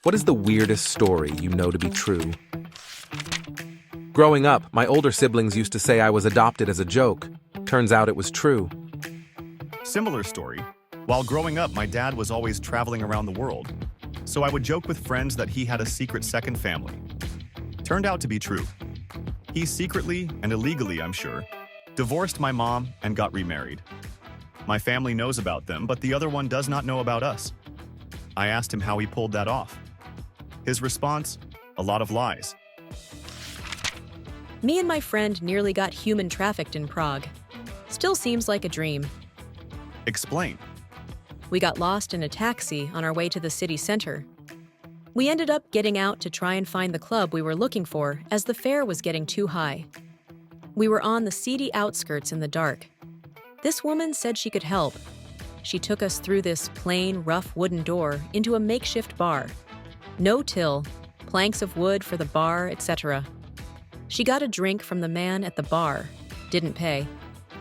What is the weirdest story you know to be true? Growing up, my older siblings used to say I was adopted as a joke. Turns out it was true. Similar story. While growing up, my dad was always traveling around the world, so I would joke with friends that he had a secret second family. Turned out to be true. He secretly, and illegally I'm sure, divorced my mom and got remarried. My family knows about them, but the other one does not know about us. I asked him how he pulled that off. His response, a lot of lies. Me and my friend nearly got human trafficked in Prague. Still seems like a dream. Explain. We got lost in a taxi on our way to the city center. We ended up getting out to try and find the club we were looking for as the fare was getting too high. We were on the seedy outskirts in the dark. This woman said she could help. She took us through this plain, rough wooden door into a makeshift bar. No till, planks of wood for the bar, etc. She got a drink from the man at the bar, didn't pay,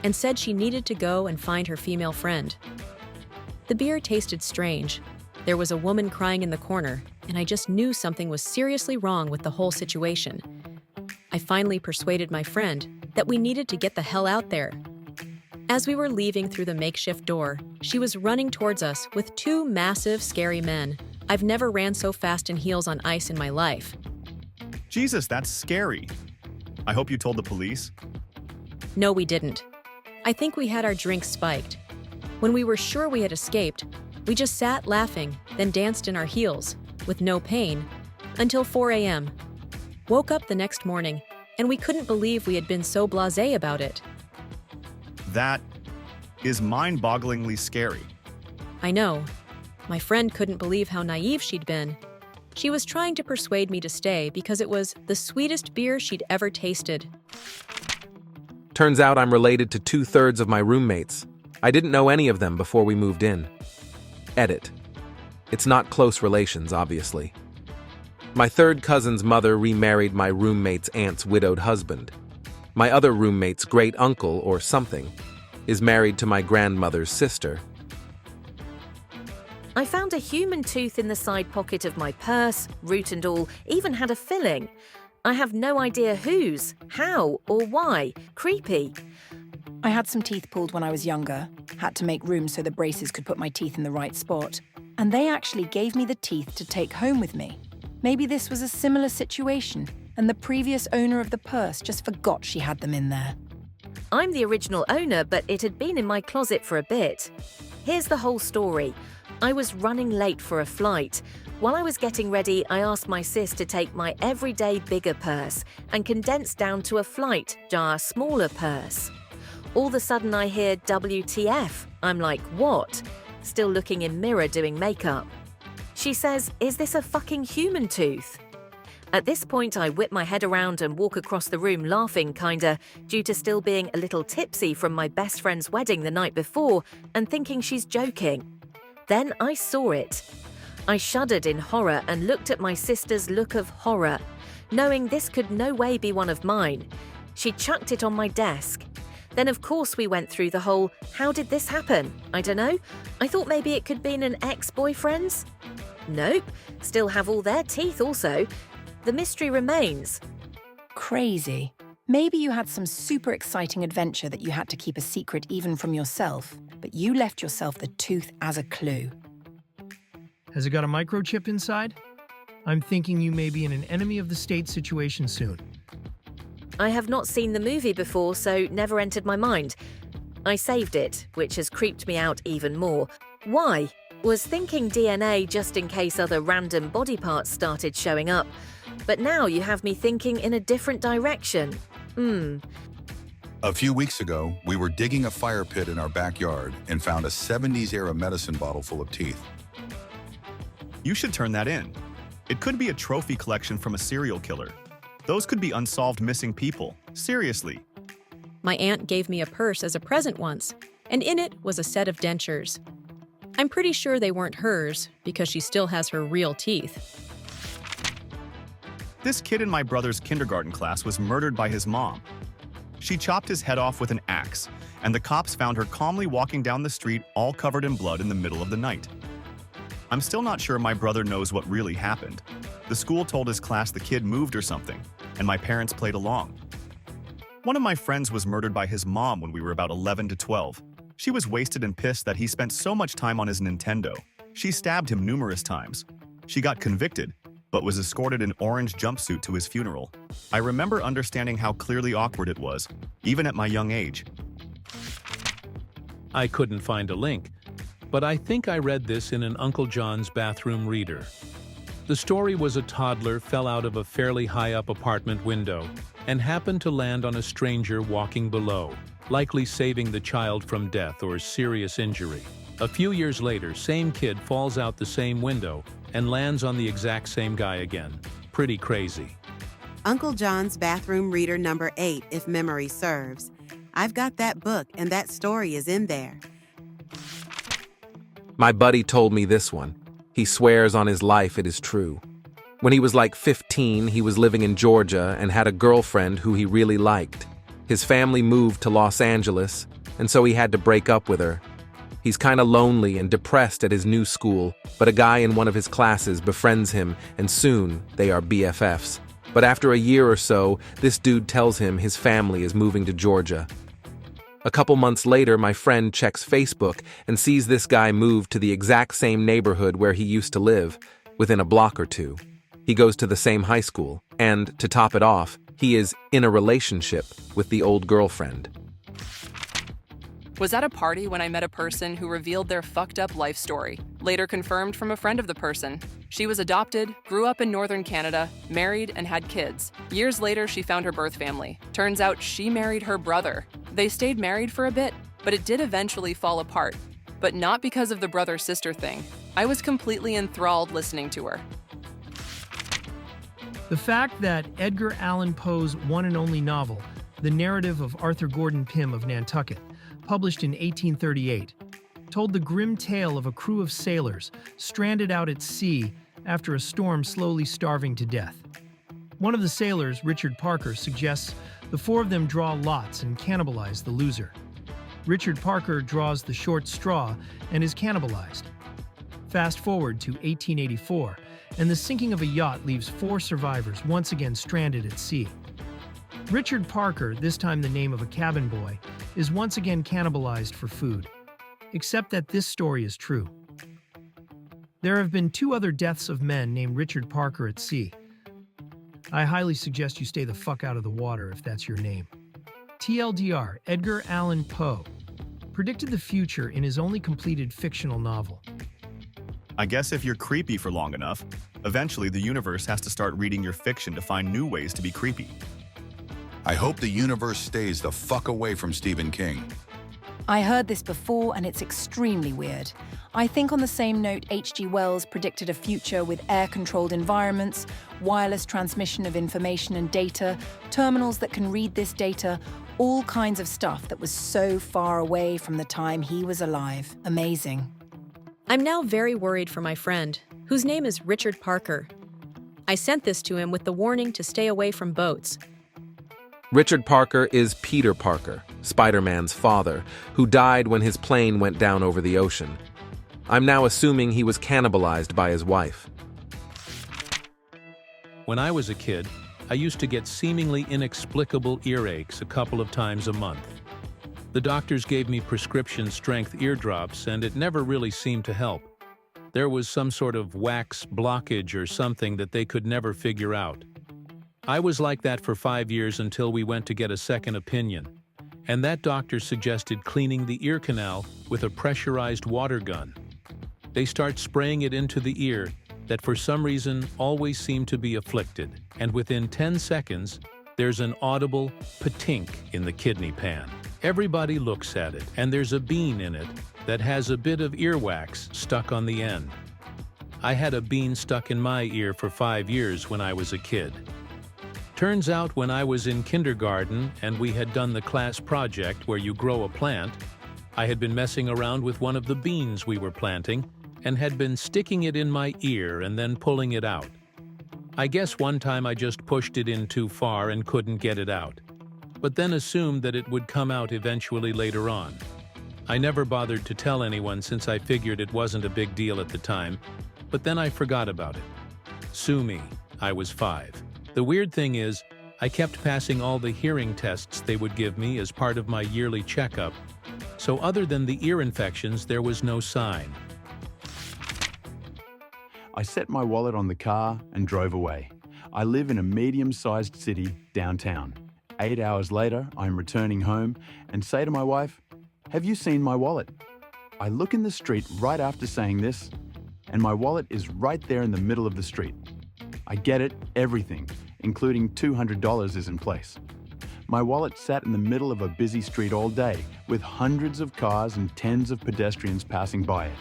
and said she needed to go and find her female friend. The beer tasted strange. There was a woman crying in the corner, and I just knew something was seriously wrong with the whole situation. I finally persuaded my friend that we needed to get the hell out there. As we were leaving through the makeshift door, she was running towards us with two massive, scary men. I've never ran so fast in heels on ice in my life. Jesus, that's scary. I hope you told the police. No, we didn't. I think we had our drinks spiked. When we were sure we had escaped, we just sat laughing, then danced in our heels, with no pain, until 4 a.m. Woke up the next morning, and we couldn't believe we had been so blasé about it. That is mind-bogglingly scary. I know. My friend couldn't believe how naive she'd been. She was trying to persuade me to stay because it was the sweetest beer she'd ever tasted. Turns out I'm related to 2/3 of my roommates. I didn't know any of them before we moved in. Edit. It's not close relations, obviously. My third cousin's mother remarried my roommate's aunt's widowed husband. My other roommate's great uncle, or something, is married to my grandmother's sister. I found a human tooth in the side pocket of my purse, root and all, even had a filling. I have no idea whose, how, or why. Creepy. I had some teeth pulled when I was younger, had to make room so the braces could put my teeth in the right spot, and they actually gave me the teeth to take home with me. Maybe this was a similar situation, and the previous owner of the purse just forgot she had them in there. I'm the original owner, but it had been in my closet for a bit. Here's the whole story. I was running late for a flight. While I was getting ready, I asked my sis to take my everyday bigger purse and condense down to a flight jar smaller purse. All of a sudden I hear WTF. I'm like, what? Still looking in mirror doing makeup. She says, is this a fucking human tooth? At this point, I whip my head around and walk across the room laughing kinda, due to still being a little tipsy from my best friend's wedding the night before and thinking she's joking. Then I saw it. I shuddered in horror and looked at my sister's look of horror, knowing this could no way be one of mine. She chucked it on my desk. Then of course we went through the whole, how did this happen? I don't know. I thought maybe it could be an ex-boyfriend's. Nope. Still have all their teeth also. The mystery remains. Crazy. Maybe you had some super exciting adventure that you had to keep a secret even from yourself, but you left yourself the tooth as a clue. Has it got a microchip inside? I'm thinking you may be in an enemy of the state situation soon. I have not seen the movie before, so never entered my mind. I saved it, which has creeped me out even more. Why? Was thinking DNA just in case other random body parts started showing up. But now you have me thinking in a different direction. A few weeks ago, we were digging a fire pit in our backyard and found a 70s-era medicine bottle full of teeth. You should turn that in. It could be a trophy collection from a serial killer. Those could be unsolved missing people. Seriously. My aunt gave me a purse as a present once, and in it was a set of dentures. I'm pretty sure they weren't hers, because she still has her real teeth. This kid in my brother's kindergarten class was murdered by his mom. She chopped his head off with an axe, and the cops found her calmly walking down the street all covered in blood in the middle of the night. I'm still not sure my brother knows what really happened. The school told his class the kid moved or something, and my parents played along. One of my friends was murdered by his mom when we were about 11 to 12. She was wasted and pissed that he spent so much time on his Nintendo. She stabbed him numerous times. She got convicted, but was escorted in orange jumpsuit to his funeral. I remember understanding how clearly awkward it was, even at my young age. I couldn't find a link, but I think I read this in an Uncle John's bathroom reader. The story was a toddler fell out of a fairly high-up apartment window and happened to land on a stranger walking below, likely saving the child from death or serious injury. A few years later, same kid falls out the same window and lands on the exact same guy again. Pretty crazy. Uncle John's bathroom reader number 8, if memory serves. I've got that book and that story is in there. My buddy told me this one. He swears on his life it is true. When he was like 15, he was living in Georgia and had a girlfriend who he really liked. His family moved to Los Angeles, and so he had to break up with her. He's kinda lonely and depressed at his new school, but a guy in one of his classes befriends him, and soon they are BFFs. But after a year or so, this dude tells him his family is moving to Georgia. A couple months later, my friend checks Facebook and sees this guy move to the exact same neighborhood where he used to live, within a block or two. He goes to the same high school, and, to top it off, he is in a relationship with the old girlfriend. Was at a party when I met a person who revealed their fucked up life story, later confirmed from a friend of the person. She was adopted, grew up in northern Canada, married, and had kids. Years later, she found her birth family. Turns out she married her brother. They stayed married for a bit, but it did eventually fall apart. But not because of the brother-sister thing. I was completely enthralled listening to her. The fact that Edgar Allan Poe's one and only novel, The Narrative of Arthur Gordon Pym of Nantucket, published in 1838, told the grim tale of a crew of sailors stranded out at sea after a storm slowly starving to death. One of the sailors, Richard Parker, suggests the four of them draw lots and cannibalize the loser. Richard Parker draws the short straw and is cannibalized. Fast forward to 1884, and the sinking of a yacht leaves 4 survivors once again stranded at sea. Richard Parker, this time the name of a cabin boy, is once again cannibalized for food. Except that this story is true. There have been 2 other deaths of men named Richard Parker at sea. I highly suggest you stay the fuck out of the water if that's your name. TLDR, Edgar Allan Poe predicted the future in his only completed fictional novel. I guess if you're creepy for long enough, eventually the universe has to start reading your fiction to find new ways to be creepy. I hope the universe stays the fuck away from Stephen King. I heard this before and it's extremely weird. I think on the same note, H.G. Wells predicted a future with air-controlled environments, wireless transmission of information and data, terminals that can read this data, all kinds of stuff that was so far away from the time he was alive. Amazing. I'm now very worried for my friend, whose name is Richard Parker. I sent this to him with the warning to stay away from boats. Richard Parker is Peter Parker, Spider-Man's father, who died when his plane went down over the ocean. I'm now assuming he was cannibalized by his wife. When I was a kid, I used to get seemingly inexplicable earaches a couple of times a month. The doctors gave me prescription-strength eardrops, and it never really seemed to help. There was some sort of wax blockage or something that they could never figure out. I was like that for 5 years until we went to get a second opinion, and that doctor suggested cleaning the ear canal with a pressurized water gun. They start spraying it into the ear that for some reason always seemed to be afflicted, and within 10 seconds, there's an audible patink in the kidney pan. Everybody looks at it, and there's a bean in it that has a bit of earwax stuck on the end. I had a bean stuck in my ear for 5 years when I was a kid. Turns out when I was in kindergarten and we had done the class project where you grow a plant, I had been messing around with one of the beans we were planting and had been sticking it in my ear and then pulling it out. I guess one time I just pushed it in too far and couldn't get it out, but then assumed that it would come out eventually later on. I never bothered to tell anyone since I figured it wasn't a big deal at the time, but then I forgot about it. Sue me, I was 5. The weird thing is, I kept passing all the hearing tests they would give me as part of my yearly checkup, so other than the ear infections, there was no sign. I set my wallet on the car and drove away. I live in a medium-sized city downtown. 8 hours later, I'm returning home and say to my wife, "Have you seen my wallet?" I look in the street right after saying this, and my wallet is right there in the middle of the street. I get it, everything, including $200 is in place. My wallet sat in the middle of a busy street all day, with hundreds of cars and tens of pedestrians passing by it.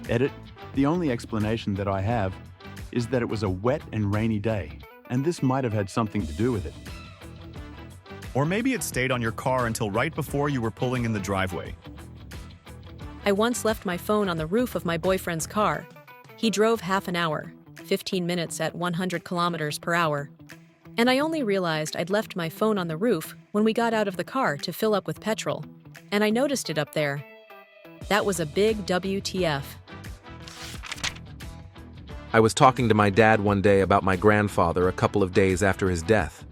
Edit, the only explanation that I have is that it was a wet and rainy day, and this might have had something to do with it. Or maybe it stayed on your car until right before you were pulling in the driveway. I once left my phone on the roof of my boyfriend's car. He drove half an hour, 15 minutes at 100 kilometers per hour. And I only realized I'd left my phone on the roof when we got out of the car to fill up with petrol. And I noticed it up there. That was a big WTF. I was talking to my dad one day about my grandfather a couple of days after his death.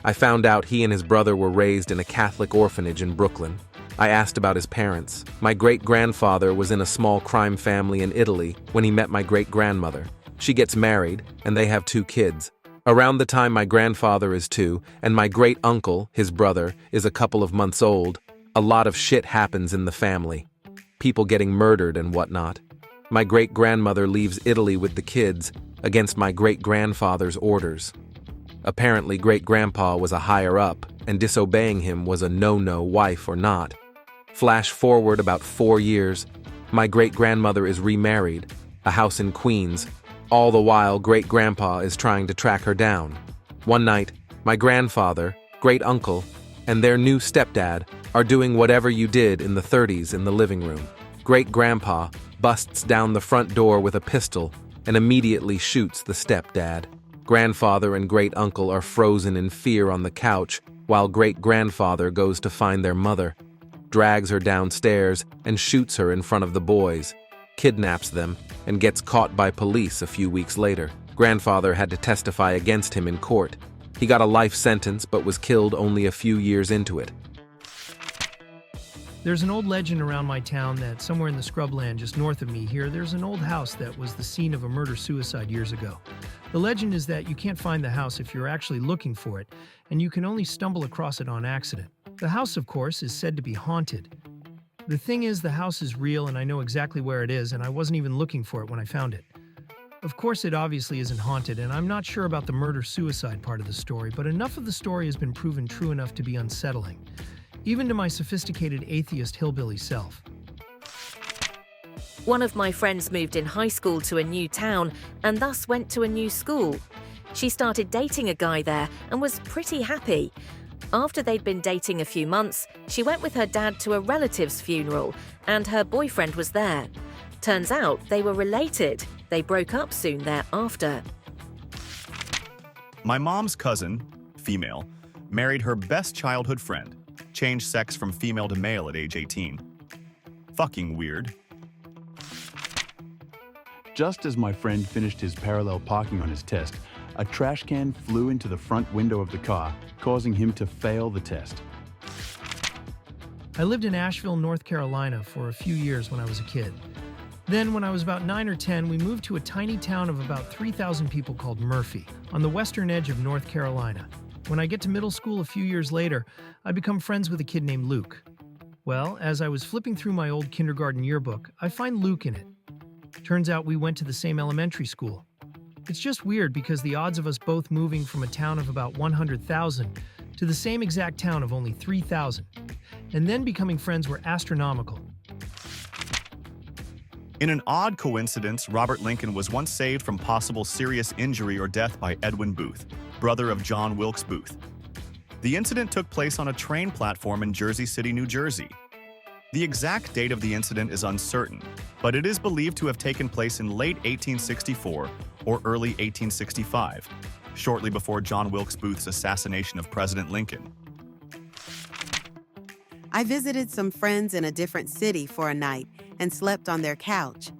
I found out he and his brother were raised in a Catholic orphanage in Brooklyn. I asked about his parents. My great-grandfather was in a small crime family in Italy when he met my great-grandmother. She gets married, and they have 2 kids. Around the time my grandfather is 2, and my great-uncle, his brother, is a couple of months old, a lot of shit happens in the family. People getting murdered and whatnot. My great-grandmother leaves Italy with the kids, against my great-grandfather's orders. Apparently, great-grandpa was a higher-up, and disobeying him was a no-no, wife or not. Flash forward about 4 years, my great-grandmother is remarried, a house in Queens. All the while, great-grandpa is trying to track her down. One night, my grandfather, great-uncle, and their new stepdad are doing whatever you did in the 30s in the living room. Great-grandpa busts down the front door with a pistol and immediately shoots the stepdad. Grandfather and great-uncle are frozen in fear on the couch while great-grandfather goes to find their mother, drags her downstairs and shoots her in front of the boys, kidnaps them, and gets caught by police a few weeks later. Grandfather had to testify against him in court. He got a life sentence but was killed only a few years into it. There's an old legend around my town that somewhere in the scrubland just north of me here, there's an old house that was the scene of a murder-suicide years ago. The legend is that you can't find the house if you're actually looking for it, and you can only stumble across it on accident. The house, of course, is said to be haunted. The thing is, the house is real and I know exactly where it is, and I wasn't even looking for it when I found it. Of course, it obviously isn't haunted, and I'm not sure about the murder-suicide part of the story, but enough of the story has been proven true enough to be unsettling, even to my sophisticated atheist hillbilly self. One of my friends moved in high school to a new town and thus went to a new school. She started dating a guy there and was pretty happy. After they'd been dating a few months, she went with her dad to a relative's funeral and her boyfriend was there. Turns out they were related. They broke up soon thereafter. My mom's cousin, female, married her best childhood friend, changed sex from female to male at age 18. Fucking weird. Just as my friend finished his parallel parking on his test, a trash can flew into the front window of the car, causing him to fail the test. I lived in Asheville, North Carolina for a few years when I was a kid. Then, when I was about 9 or 10, we moved to a tiny town of about 3,000 people called Murphy, on the western edge of North Carolina. When I get to middle school a few years later, I become friends with a kid named Luke. Well, as I was flipping through my old kindergarten yearbook, I find Luke in it. Turns out we went to the same elementary school. It's just weird because the odds of us both moving from a town of about 100,000 to the same exact town of only 3,000, and then becoming friends were astronomical. In an odd coincidence, Robert Lincoln was once saved from possible serious injury or death by Edwin Booth, brother of John Wilkes Booth. The incident took place on a train platform in Jersey City, New Jersey. The exact date of the incident is uncertain, but it is believed to have taken place in late 1864 or early 1865, shortly before John Wilkes Booth's assassination of President Lincoln. I visited some friends in a different city for a night and slept on their couch.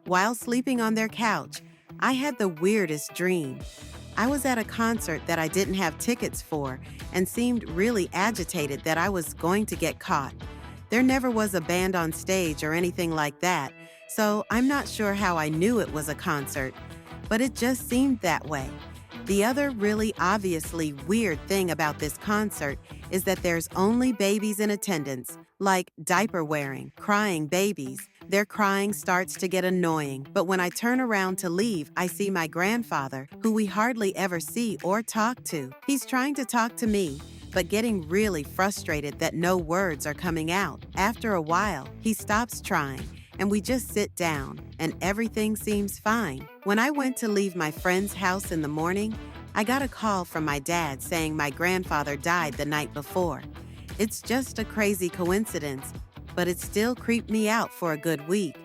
While sleeping on their couch, I had the weirdest dream. I was at a concert that I didn't have tickets for and seemed really agitated that I was going to get caught. There never was a band on stage or anything like that, so I'm not sure how I knew it was a concert, but it just seemed that way. The other really obviously weird thing about this concert is that there's only babies in attendance, like diaper wearing, crying babies. Their crying starts to get annoying, but when I turn around to leave, I see my grandfather, who we hardly ever see or talk to. He's trying to talk to me, but getting really frustrated that no words are coming out. After a while, he stops trying, and we just sit down, and everything seems fine. When I went to leave my friend's house in the morning, I got a call from my dad saying my grandfather died the night before. It's just a crazy coincidence, but it still creeped me out for a good week.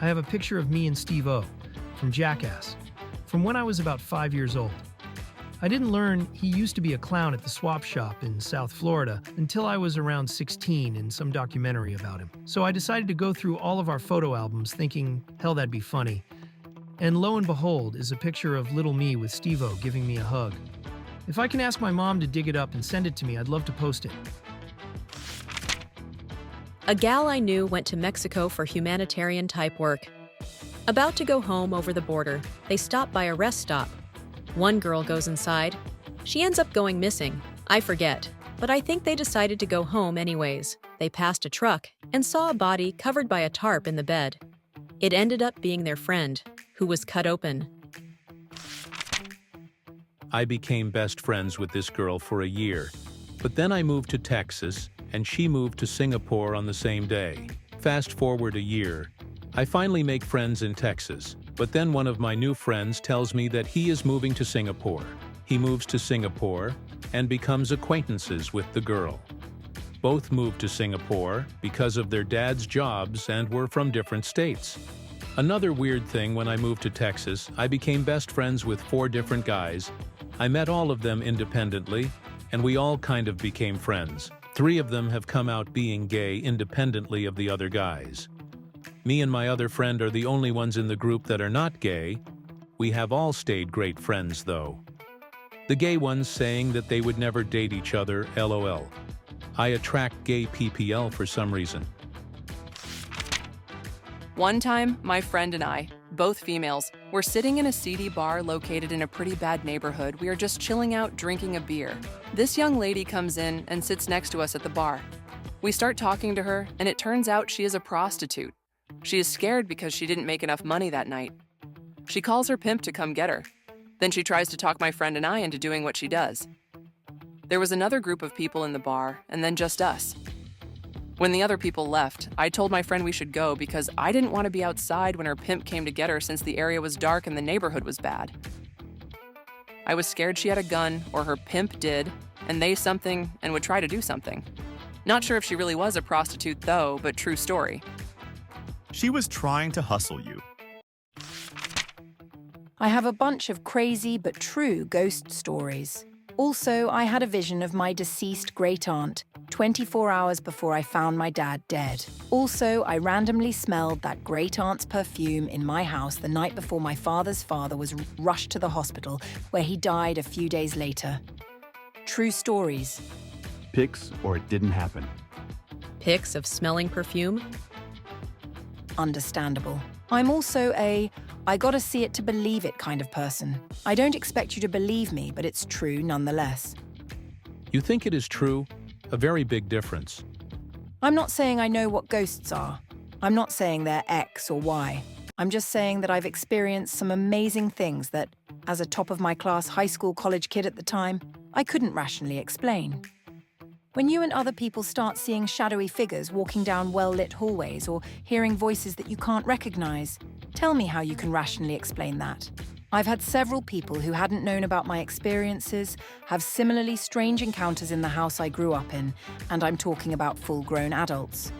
I have a picture of me and Steve-O from Jackass, from when I was about 5 years old. I didn't learn he used to be a clown at the swap shop in South Florida until I was around 16 in some documentary about him. So I decided to go through all of our photo albums thinking, hell, that'd be funny. And lo and behold is a picture of little me with Steve-O giving me a hug. If I can ask my mom to dig it up and send it to me, I'd love to post it. A gal I knew went to Mexico for humanitarian type work. About to go home over the border, they stop by a rest stop. One girl goes inside. She ends up going missing. I forget, but I think they decided to go home anyways. They passed a truck and saw a body covered by a tarp in the bed. It ended up being their friend, who was cut open. I became best friends with this girl for a year, but then I moved to Texas, and she moved to Singapore on the same day. Fast forward a year, I finally make friends in Texas, but then one of my new friends tells me that he is moving to Singapore. He moves to Singapore and becomes acquaintances with the girl. Both moved to Singapore because of their dad's jobs and were from different states. Another weird thing, when I moved to Texas, I became best friends with 4 different guys. I met all of them independently, and we all kind of became friends. 3 of them have come out being gay independently of the other guys. Me and my other friend are the only ones in the group that are not gay. We have all stayed great friends, though. The gay ones saying that they would never date each other, LOL. I attract gay PPL for some reason. One time, my friend and I, both females, were sitting in a seedy bar located in a pretty bad neighborhood. We are just chilling out, drinking a beer. This young lady comes in and sits next to us at the bar. We start talking to her, and it turns out she is a prostitute. She is scared because she didn't make enough money that night. She calls her pimp to come get her. Then she tries to talk my friend and I into doing what she does. There was another group of people in the bar, and then just us. When the other people left, I told my friend we should go because I didn't want to be outside when her pimp came to get her since the area was dark and the neighborhood was bad. I was scared she had a gun, or her pimp did, and they something and would try to do something. Not sure if she really was a prostitute though, but true story. She was trying to hustle you. I have a bunch of crazy but true ghost stories. Also, I had a vision of my deceased great-aunt 24 hours before I found my dad dead. Also, I randomly smelled that great-aunt's perfume in my house the night before my father's father was rushed to the hospital, where he died a few days later. True stories. Pics or it didn't happen. Pics of smelling perfume? Understandable. I'm also a I gotta see it to believe it kind of person. I don't expect you to believe me, but it's true nonetheless. You think it is true? A very big difference. I'm not saying I know what ghosts are. I'm not saying they're X or Y. I'm just saying that I've experienced some amazing things that, as a top-of-my-class high school college kid at the time, I couldn't rationally explain. When you and other people start seeing shadowy figures walking down well-lit hallways or hearing voices that you can't recognize, tell me how you can rationally explain that. I've had several people who hadn't known about my experiences have similarly strange encounters in the house I grew up in, and I'm talking about full-grown adults.